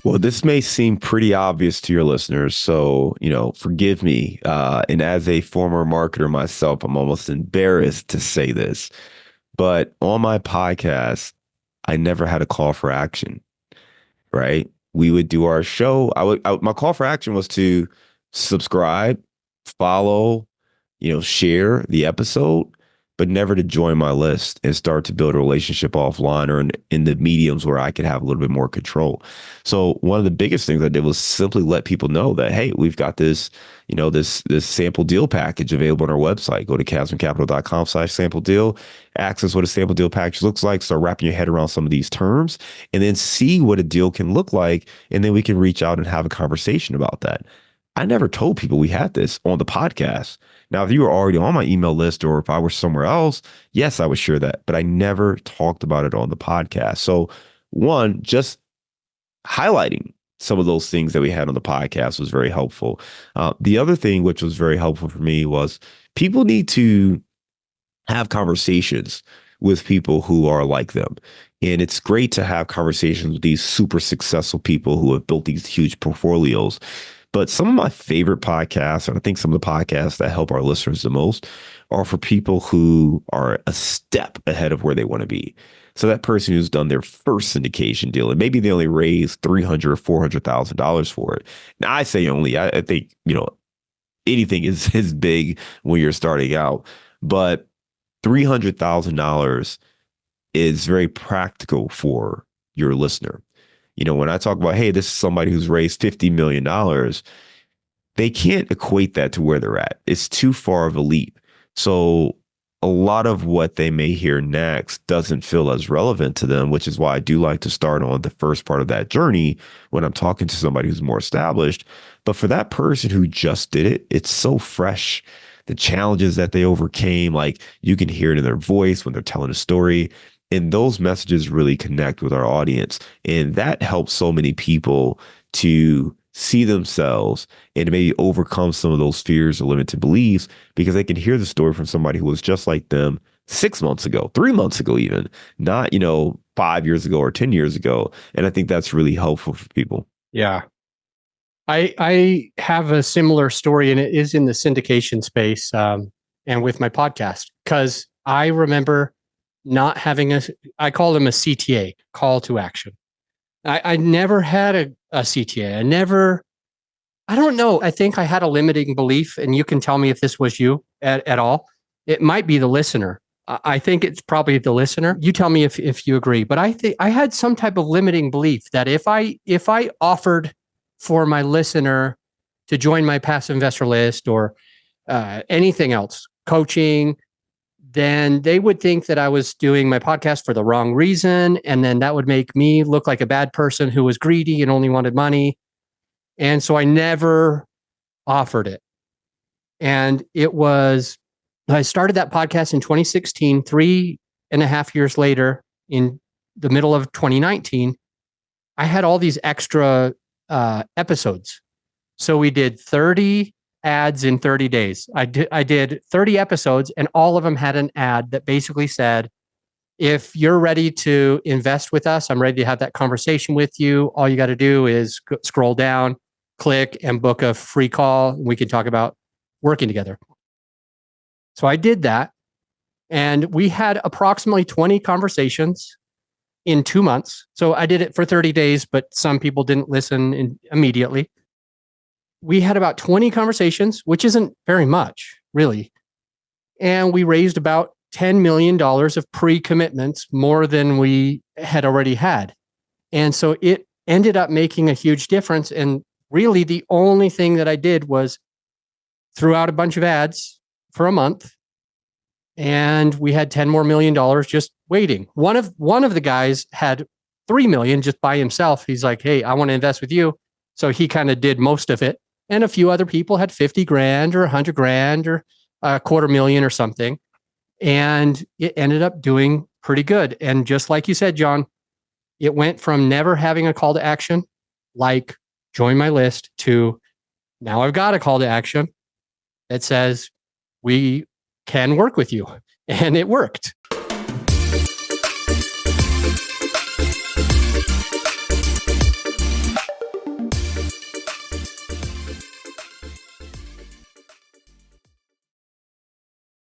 Well, this may seem pretty obvious to your listeners, so, forgive me. And as a former marketer myself, I'm almost embarrassed to say this, but on my podcast, I never had a call for action, right? We would do our show. My call for action was to subscribe, follow, share the episode, but never to join my list and start to build a relationship offline or in the mediums where I could have a little bit more control. So one of the biggest things I did was simply let people know that, hey, we've got this, this sample deal package available on our website. Go to casmoncapital.com/sample deal, access what a sample deal package looks like, start wrapping your head around some of these terms, and then see what a deal can look like. And then we can reach out and have a conversation about that. I never told people we had this on the podcast. Now, if you were already on my email list or if I were somewhere else, yes, I would share that, but I never talked about it on the podcast. So one, just highlighting some of those things that we had on the podcast was very helpful. The other thing which was very helpful for me was people need to have conversations with people who are like them. And it's great to have conversations with these super successful people who have built these huge portfolios. But some of my favorite podcasts, and I think some of the podcasts that help our listeners the most, are for people who are a step ahead of where they want to be. So that person who's done their first syndication deal, and maybe they only raised $300,000 or $400,000 for it. Now, I say only. I think anything is big when you're starting out, but $300,000 is very practical for your listener. When I talk about, hey, this is somebody who's raised $50 million, they can't equate that to where they're at. It's too far of a leap. So a lot of what they may hear next doesn't feel as relevant to them, which is why I do like to start on the first part of that journey when I'm talking to somebody who's more established. But for that person who just did it, it's so fresh. The challenges that they overcame, like you can hear it in their voice when they're telling a story. And those messages really connect with our audience. And that helps so many people to see themselves and to maybe overcome some of those fears or limited beliefs because they can hear the story from somebody who was just like them 6 months ago, 3 months ago, even not, 5 years ago or 10 years ago. And I think that's really helpful for people. Yeah. I have a similar story, and it is in the syndication space and with my podcast, because I remember not having I call them a CTA, call to action. I never had a CTA. I don't know. I think I had a limiting belief, and you can tell me if this was you at all. It might be the listener. I think it's probably the listener. You tell me if you agree. But I think I had some type of limiting belief that if I offered for my listener to join my passive investor list or anything else, coaching, then they would think that I was doing my podcast for the wrong reason. And then that would make me look like a bad person who was greedy and only wanted money. And so I never offered it. And I started that podcast in 2016, 3.5 years later, in the middle of 2019, I had all these extra episodes. So we did 30 ads in 30 days. I did 30 episodes, and all of them had an ad that basically said, if you're ready to invest with us, I'm ready to have that conversation with you. All you got to do is scroll down, click, and book a free call. And we can talk about working together. So I did that, and we had approximately 20 conversations in 2 months. So I did it for 30 days, but some people didn't listen immediately. We had about 20 conversations, which isn't very much, really. And we raised about $10 million of pre-commitments, more than we had already had. And so it ended up making a huge difference. And really, the only thing that I did was threw out a bunch of ads for a month, and we had $10 million more just waiting. One of the guys had $3 million just by himself. He's like, hey, I want to invest with you. So he kind of did most of it. And a few other people had 50 grand or 100 grand or $250,000 or something. And it ended up doing pretty good. And just like you said, John, it went from never having a call to action, like join my list, to now I've got a call to action. that says, we can work with you. And it worked.